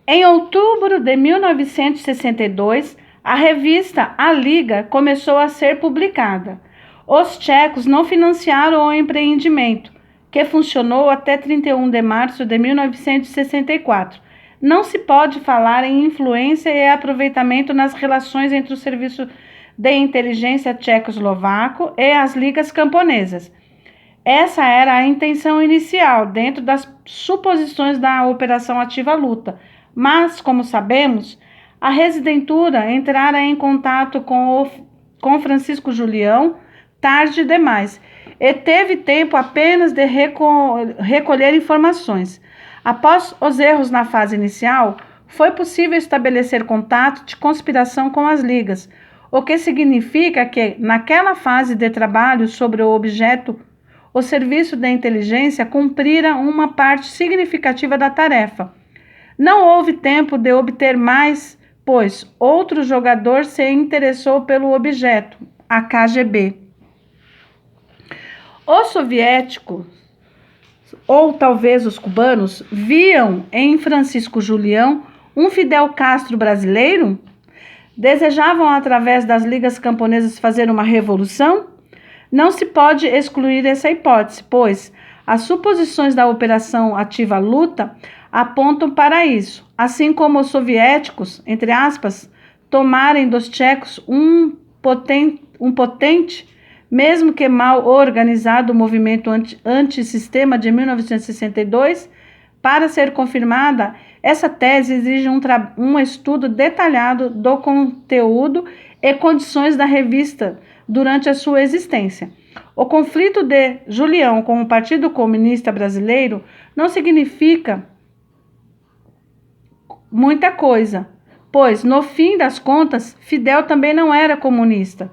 Em outubro de 1962, a revista A Liga começou a ser publicada. Os tchecos não financiaram o empreendimento, que funcionou até 31 de março de 1964. Não se pode falar em influência e aproveitamento nas relações entre o Serviço de Inteligência Tchecoslovaco e as ligas camponesas. Essa era a intenção inicial, dentro das suposições da Operação Ativa Luta. Mas, como sabemos, a Residentura entrara em contato com Francisco Julião tarde demais e teve tempo apenas de recolher informações. Após os erros na fase inicial, foi possível estabelecer contato de conspiração com as ligas, o que significa que, naquela fase de trabalho sobre o objeto, o serviço de inteligência cumprira uma parte significativa da tarefa. Não houve tempo de obter mais, pois outro jogador se interessou pelo objeto, a KGB. Os soviéticos, ou talvez os cubanos, viam em Francisco Julião um Fidel Castro brasileiro? Desejavam, através das ligas camponesas, fazer uma revolução? Não se pode excluir essa hipótese, pois as suposições da Operação Ativa Luta apontam para isso, assim como os soviéticos, entre aspas, tomarem dos tchecos um potente, mesmo que mal organizado movimento antissistema de 1962. Para ser confirmada, essa tese exige um estudo detalhado do conteúdo e condições da revista durante a sua existência. O conflito de Julião com o Partido Comunista Brasileiro não significa muita coisa, pois, no fim das contas, Fidel também não era comunista,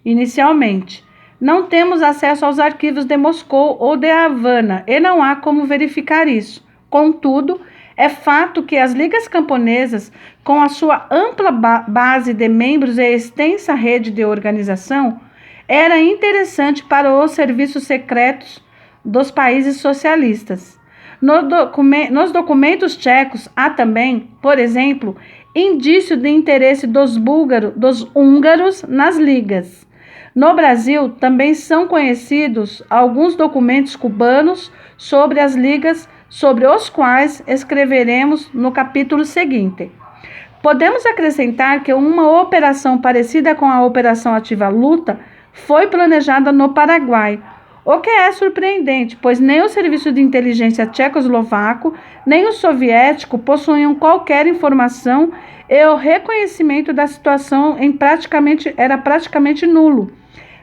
inicialmente. Não temos acesso aos arquivos de Moscou ou de Havana e não há como verificar isso. Contudo, é fato que as ligas camponesas, com a sua ampla base de membros e extensa rede de organização, era interessante para os serviços secretos dos países socialistas. Nos documentos tchecos há também, por exemplo, indício de interesse dos húngaros nas ligas. No Brasil, também são conhecidos alguns documentos cubanos sobre as ligas, sobre os quais escreveremos no capítulo seguinte. Podemos acrescentar que uma operação parecida com a Operação Ativa Luta foi planejada no Paraguai, o que é surpreendente, pois nem o Serviço de Inteligência Tchecoslovaco, nem o soviético possuíam qualquer informação e o reconhecimento da situação era praticamente nulo.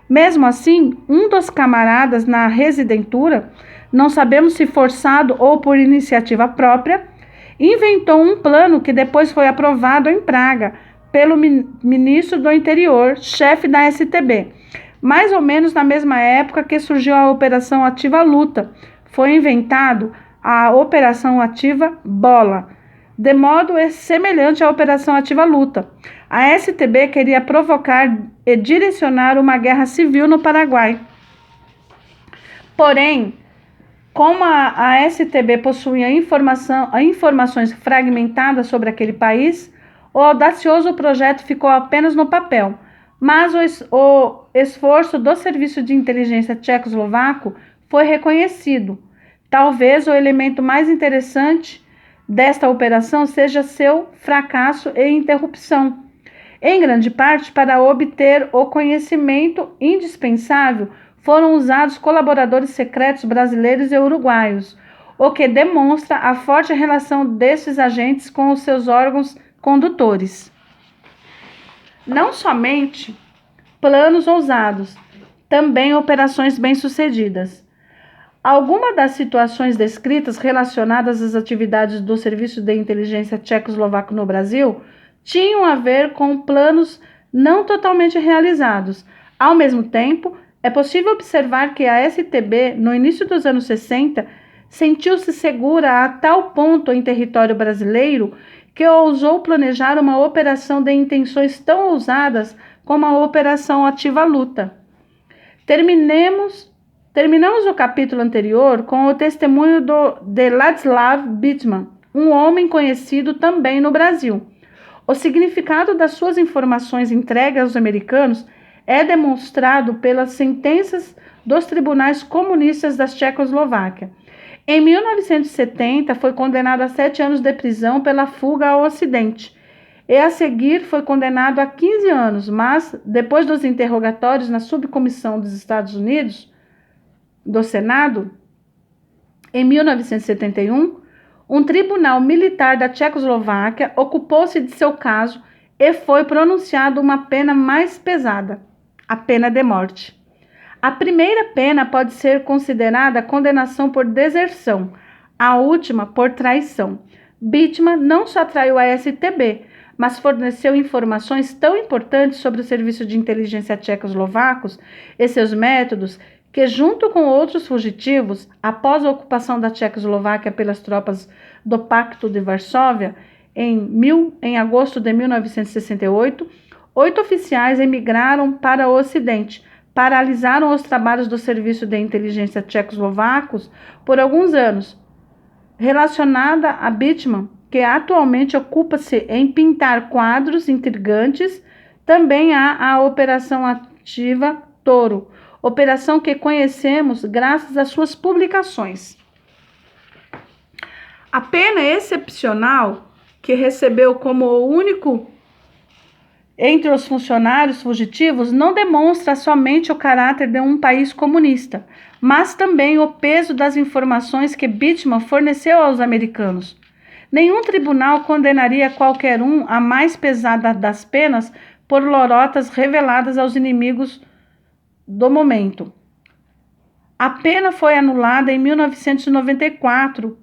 Mesmo assim, um dos camaradas na Residentura, não sabemos se forçado ou por iniciativa própria, inventou um plano que depois foi aprovado em Praga pelo ministro do Interior, chefe da STB. Mais ou menos na mesma época que surgiu a Operação Ativa Luta, foi inventado a Operação Ativa Bola, de modo semelhante à Operação Ativa Luta. A STB queria provocar e direcionar uma guerra civil no Paraguai. Porém, como a STB possuía informações fragmentadas sobre aquele país, o audacioso projeto ficou apenas no papel. Mas o esforço do Serviço de Inteligência Tchecoslovaco foi reconhecido. Talvez o elemento mais interessante desta operação seja seu fracasso e interrupção, em grande parte para obter o conhecimento indispensável. Foram usados colaboradores secretos brasileiros e uruguaios, o que demonstra a forte relação desses agentes com os seus órgãos condutores. Não somente planos ousados, também operações bem-sucedidas. Algumas das situações descritas relacionadas às atividades do Serviço de Inteligência Tchecoslovaco no Brasil tinham a ver com planos não totalmente realizados. Ao mesmo tempo, é possível observar que a STB, no início dos anos 60, sentiu-se segura a tal ponto em território brasileiro que ousou planejar uma operação de intenções tão ousadas como a Operação Ativa Luta. Terminamos o capítulo anterior com o testemunho de Ladislav Bittman, um homem conhecido também no Brasil. O significado das suas informações entregues aos americanos é demonstrado pelas sentenças dos tribunais comunistas da Tchecoslováquia. Em 1970, foi condenado a 7 anos de prisão pela fuga ao Ocidente. E a seguir foi condenado a 15 anos, mas, depois dos interrogatórios na subcomissão dos Estados Unidos, do Senado, em 1971, um tribunal militar da Tchecoslováquia ocupou-se de seu caso e foi pronunciada uma pena mais pesada, a pena de morte. A primeira pena pode ser considerada condenação por deserção, a última por traição. Bitman não só traiu a STB, mas forneceu informações tão importantes sobre o serviço de inteligência tchecoslovacos e seus métodos que, junto com outros fugitivos, após a ocupação da Tchecoslováquia pelas tropas do Pacto de Varsóvia, em agosto de 1968, 8 oficiais emigraram para o Ocidente, paralisaram os trabalhos do serviço de inteligência tchecoslovacos por alguns anos. Relacionada a Bitman, que atualmente ocupa-se em pintar quadros intrigantes, também há a Operação Ativa Toro, operação que conhecemos graças às suas publicações. A pena excepcional que recebeu como o único entre os funcionários fugitivos não demonstra somente o caráter de um país comunista, mas também o peso das informações que Bitman forneceu aos americanos. Nenhum tribunal condenaria qualquer um à mais pesada das penas por lorotas reveladas aos inimigos do momento. A pena foi anulada em 1994,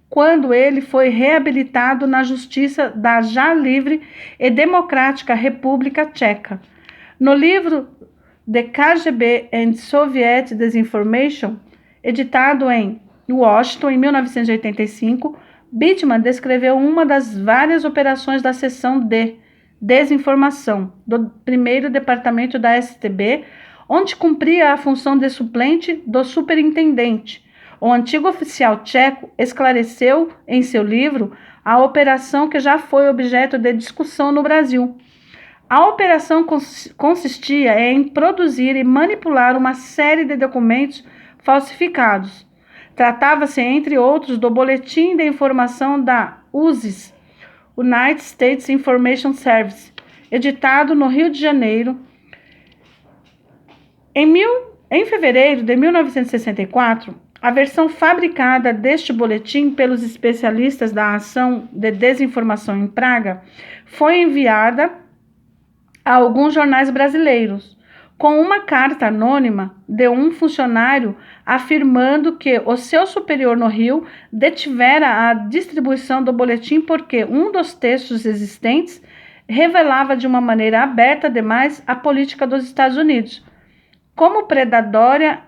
quando ele foi reabilitado na justiça da já livre e democrática República Tcheca. No livro The KGB and Soviet Disinformation, editado em Washington em 1985, Bitman descreveu uma das várias operações da seção de desinformação do 1º Departamento da STB, onde cumpria a função de suplente do superintendente. O antigo oficial tcheco esclareceu em seu livro a operação que já foi objeto de discussão no Brasil. A operação consistia em produzir e manipular uma série de documentos falsificados. Tratava-se, entre outros, do Boletim de Informação da USIS, United States Information Service, editado no Rio de Janeiro. Em fevereiro de 1964, a versão fabricada deste boletim pelos especialistas da ação de desinformação em Praga foi enviada a alguns jornais brasileiros, com uma carta anônima de um funcionário afirmando que o seu superior no Rio detivera a distribuição do boletim porque um dos textos existentes revelava de uma maneira aberta demais a política dos Estados Unidos, como predatória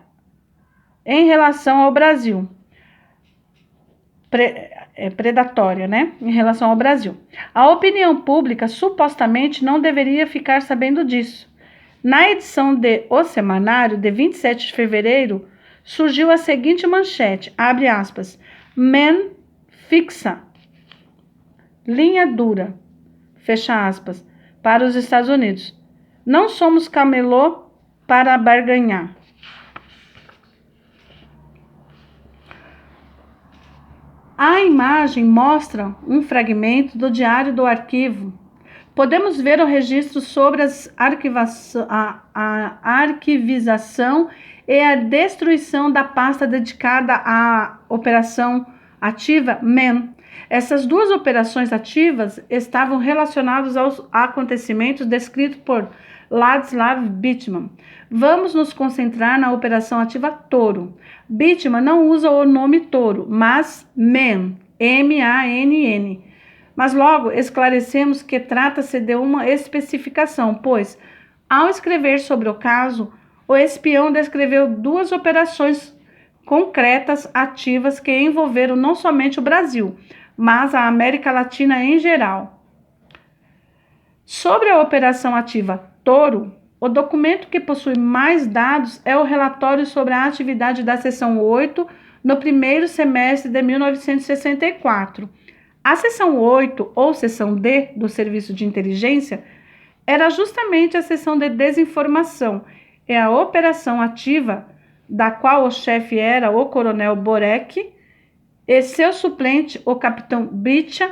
em relação ao Brasil. Predatória, em relação ao Brasil. A opinião pública supostamente não deveria ficar sabendo disso. Na edição de O Semanário, de 27 de fevereiro, surgiu a seguinte manchete, abre aspas, Man fixa, linha dura, fecha aspas, para os Estados Unidos. Não somos camelô para barganhar. A imagem mostra um fragmento do Diário do Arquivo. Podemos ver o registro sobre a arquivização e a destruição da pasta dedicada à Operação Ativa Man. Essas duas operações ativas estavam relacionadas aos acontecimentos descritos por Ladislav Bitman. Vamos nos concentrar na Operação Ativa Toro. Bitman não usa o nome Toro, mas Man, M-A-N-N. Mas logo esclarecemos que trata-se de uma especificação, pois, ao escrever sobre o caso, o espião descreveu duas operações concretas ativas que envolveram não somente o Brasil, mas a América Latina em geral. Sobre a Operação Ativa Toro, o documento que possui mais dados é o relatório sobre a atividade da Seção 8 no primeiro semestre de 1964. A seção 8, ou seção D, do Serviço de Inteligência, era justamente a seção de desinformação. É a operação ativa, da qual o chefe era o coronel Borek, e seu suplente, o capitão Britcha,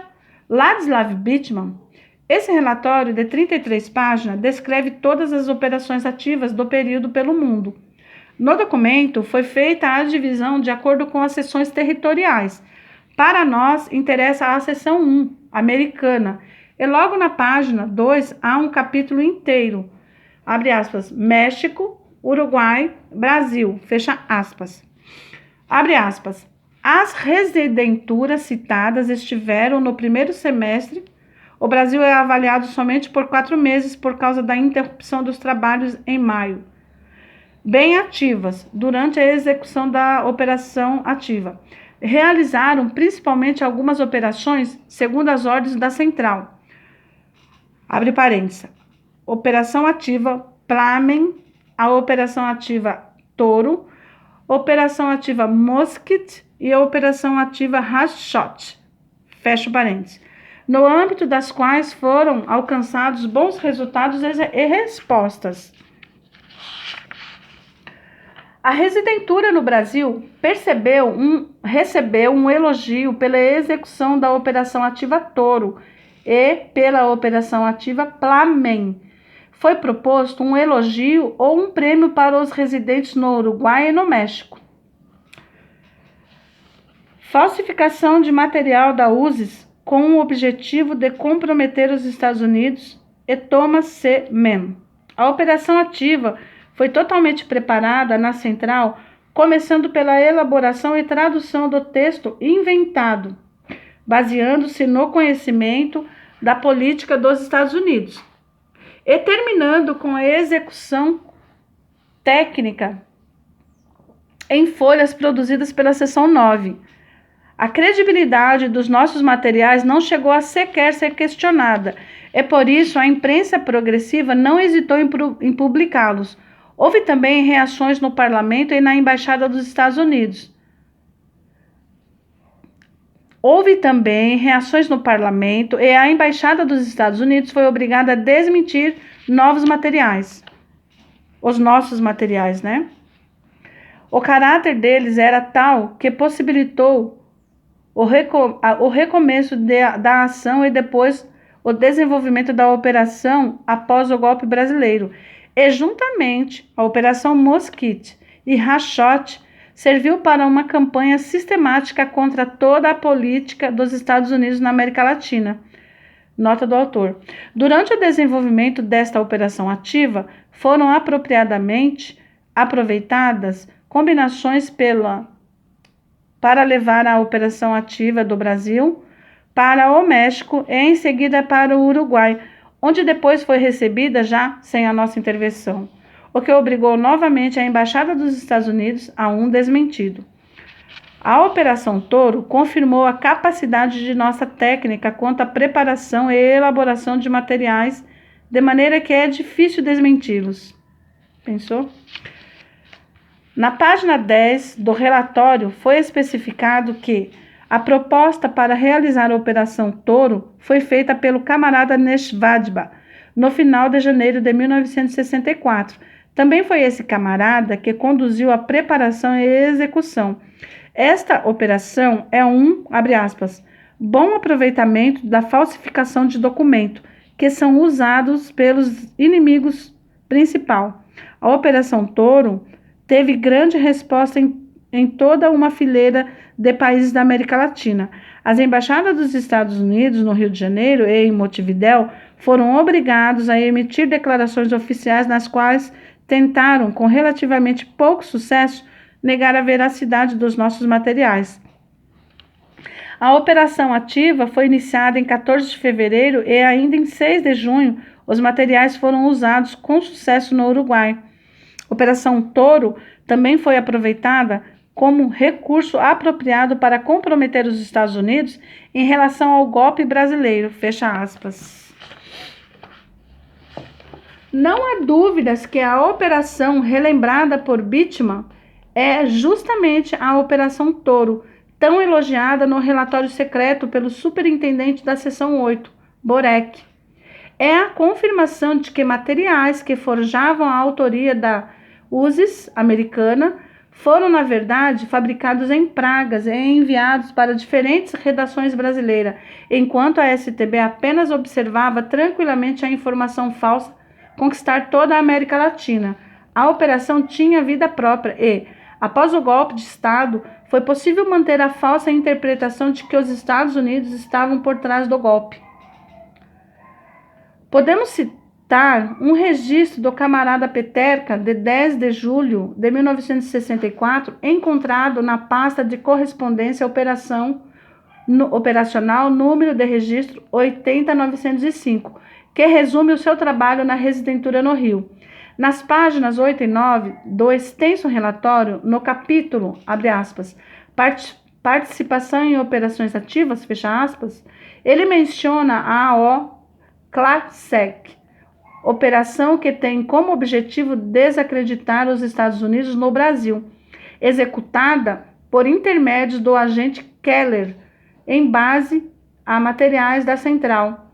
Ladislav Bittman. Esse relatório, de 33 páginas, descreve todas as operações ativas do período pelo mundo. No documento, foi feita a divisão de acordo com as seções territoriais. Para nós, interessa a seção 1, americana, e logo na página 2 há um capítulo inteiro, abre aspas, México, Uruguai, Brasil, fecha aspas. Abre aspas. As residenturas citadas estiveram no primeiro semestre. O Brasil é avaliado somente por 4 meses por causa da interrupção dos trabalhos em maio. Bem ativas, durante a execução da operação ativa. Realizaram principalmente algumas operações segundo as ordens da Central. Abre parênteses. Operação ativa Plamen, a operação ativa Touro, operação ativa Mosquit e a operação ativa Hashshot. Fecha parênteses. No âmbito das quais foram alcançados bons resultados e respostas. A residentura no Brasil recebeu um elogio pela execução da operação ativa Touro e pela operação ativa Plamen. Foi proposto um elogio ou um prêmio para os residentes no Uruguai e no México. Falsificação de material da USES com o objetivo de comprometer os Estados Unidos e Thomas C. Mann. A operação ativa foi totalmente preparada na Central, começando pela elaboração e tradução do texto inventado, baseando-se no conhecimento da política dos Estados Unidos, e terminando com a execução técnica em folhas produzidas pela seção 9. A credibilidade dos nossos materiais não chegou a sequer ser questionada, e por isso a imprensa progressiva não hesitou em publicá-los. Houve também reações no parlamento e na embaixada dos Estados Unidos. E a embaixada dos Estados Unidos foi obrigada a desmentir novos materiais. Os nossos materiais, né? O caráter deles era tal que possibilitou o recomeço da ação e depois o desenvolvimento da operação após o golpe brasileiro. E juntamente a Operação Mosquite e Hashshot serviu para uma campanha sistemática contra toda a política dos Estados Unidos na América Latina. Nota do autor. Durante o desenvolvimento desta operação ativa, foram apropriadamente aproveitadas combinações para levar a operação ativa do Brasil para o México e em seguida para o Uruguai, onde depois foi recebida já sem a nossa intervenção, o que obrigou novamente a Embaixada dos Estados Unidos a um desmentido. A Operação Touro confirmou a capacidade de nossa técnica quanto à preparação e elaboração de materiais, de maneira que é difícil desmenti-los. Pensou? Na página 10 do relatório foi especificado que a proposta para realizar a Operação Touro foi feita pelo camarada Neshvadba, no final de janeiro de 1964. Também foi esse camarada que conduziu a preparação e execução. Esta operação é abre aspas, bom aproveitamento da falsificação de documento, que são usados pelos inimigos principal. A Operação Touro teve grande resposta em toda uma fileira de países da América Latina. As embaixadas dos Estados Unidos no Rio de Janeiro e em Montevidéu foram obrigados a emitir declarações oficiais nas quais tentaram, com relativamente pouco sucesso, negar a veracidade dos nossos materiais. A operação ativa foi iniciada em 14 de fevereiro e ainda em 6 de junho os materiais foram usados com sucesso no Uruguai. Operação Touro também foi aproveitada como recurso apropriado para comprometer os Estados Unidos em relação ao golpe brasileiro. Fecha aspas. Não há dúvidas que a operação relembrada por Bittman é justamente a Operação Touro, tão elogiada no relatório secreto pelo superintendente da seção 8, Borek. É a confirmação de que materiais que forjavam a autoria da USES americana foram, na verdade, fabricados em Pragas e enviados para diferentes redações brasileiras, enquanto a STB apenas observava tranquilamente a informação falsa conquistar toda a América Latina. A operação tinha vida própria e, após o golpe de Estado, foi possível manter a falsa interpretação de que os Estados Unidos estavam por trás do golpe. Podemos citar um registro do camarada Peterka de 10 de julho de 1964, encontrado na pasta de correspondência operacional número de registro 80905, que resume o seu trabalho na Residentura no Rio. Nas páginas 8 e 9 do extenso relatório, no capítulo, abre aspas, participação em operações ativas, fecha aspas, ele menciona a AO CLASSEC, operação que tem como objetivo desacreditar os Estados Unidos no Brasil, executada por intermédio do agente Keller, em base a materiais da central.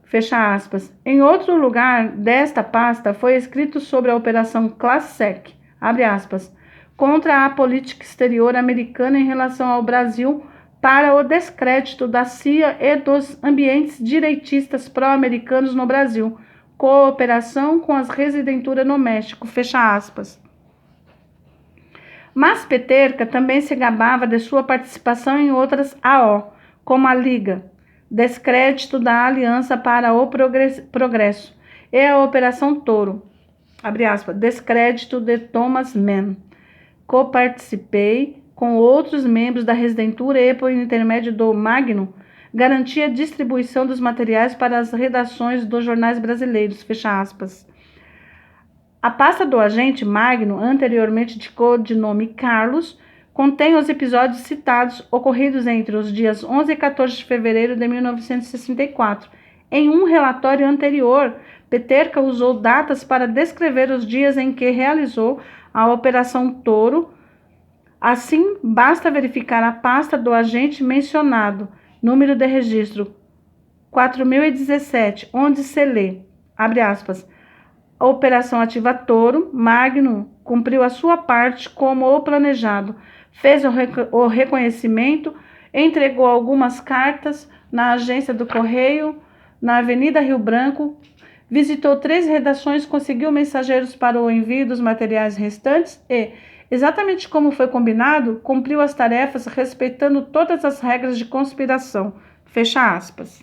Fecha aspas. Em outro lugar desta pasta foi escrito sobre a operação CLASSEC, abre aspas, contra a política exterior americana em relação ao Brasil para o descrédito da CIA e dos ambientes direitistas pró-americanos no Brasil, cooperação com as residenturas no México, fecha aspas. Mas Peterka também se gabava de sua participação em outras AO, como a Liga, descrédito da Aliança para o Progresso, e a Operação Toro, abre aspas, descrédito de Thomas Mann. Coparticipei com outros membros da Residentura e, por intermédio do Magno, garantia a distribuição dos materiais para as redações dos jornais brasileiros, fecha aspas. A pasta do agente Magno, anteriormente de codinome Carlos, contém os episódios citados ocorridos entre os dias 11 e 14 de fevereiro de 1964. Em um relatório anterior, Peterka usou datas para descrever os dias em que realizou a Operação Toro. Assim, basta verificar a pasta do agente mencionado, número de registro 4017, onde se lê, abre aspas, a Operação Ativa Toro, Magno cumpriu a sua parte como o planejado, fez o reconhecimento, entregou algumas cartas na agência do Correio, na Avenida Rio Branco, visitou 3 redações, conseguiu mensageiros para o envio dos materiais restantes e, exatamente como foi combinado, cumpriu as tarefas respeitando todas as regras de conspiração. Fecha aspas.